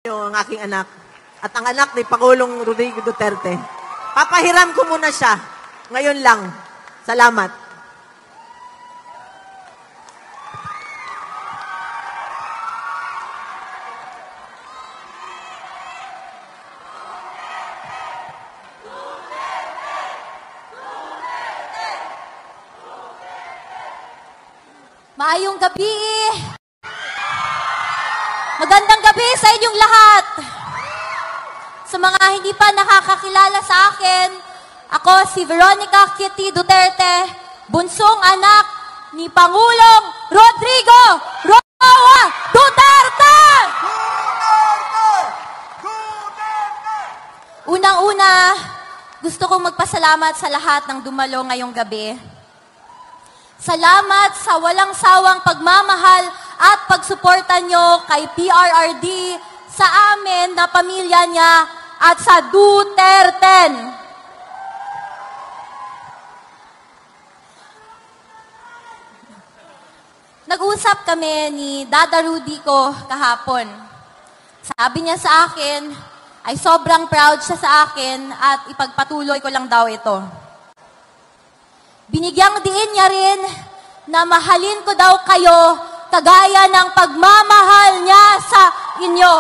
Ang aking anak at ang anak ni Pangulong Rodrigo Duterte. Papahiram ko muna siya. Ngayon lang. Salamat. Maayong gabi! Magandang gabi sa inyong lahat! Sa mga hindi pa nakakakilala sa akin, ako si Veronica Kitty Duterte, bunsong anak ni Pangulong Rodrigo Roa Duterte! Unang-una, gusto kong magpasalamat sa lahat ng dumalo ngayong gabi. Salamat sa walang sawang pagmamahal at pagsuporta nyo kay PRRD, sa amin na pamilya niya at sa Duterte. Nag-usap kami ni Dada Rudy ko kahapon. Sabi niya sa akin, ay sobrang proud siya sa akin at ipagpatuloy ko lang daw ito. Binigyang diin niya rin na mahalin ko daw kayo kagaya ng pagmamahal niya sa inyo.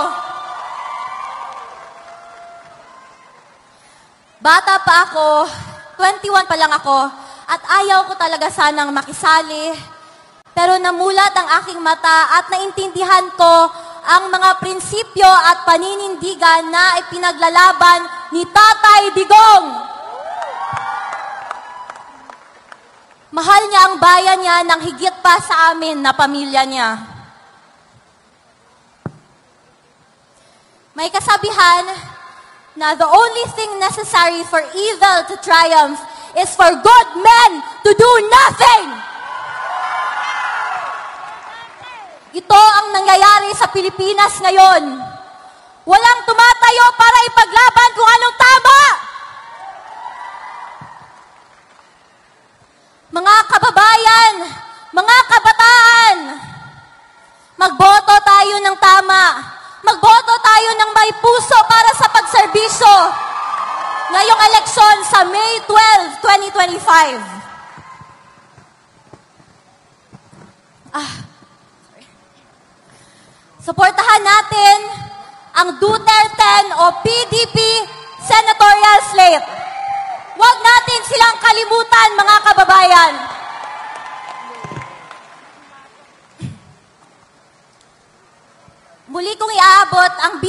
Bata pa ako, 21 pa lang ako, at ayaw ko talaga sanang makisali. Pero namulat ang aking mata at naintindihan ko ang mga prinsipyo at paninindigan na ipinaglalaban ni Tatay Digong. Mahal niya ang bayan niya nang higit pa sa amin na pamilya niya. May kasabihan na the only thing necessary for evil to triumph is for good men to do nothing. Ito ang nangyayari sa Pilipinas ngayon. Walang tumatayo para ipaglaban kung anong tama. Mga kababayan, mga kabataan, magboto tayo ng tama. Magboto tayo ng may puso para sa pagserbisyo ngayong eleksyon sa May 12, 2025. Suportahan natin ang Duterte o PDP senatorial slate. Huwag natin silang kalimutan, mga kababayan. Muli kong iaabot ang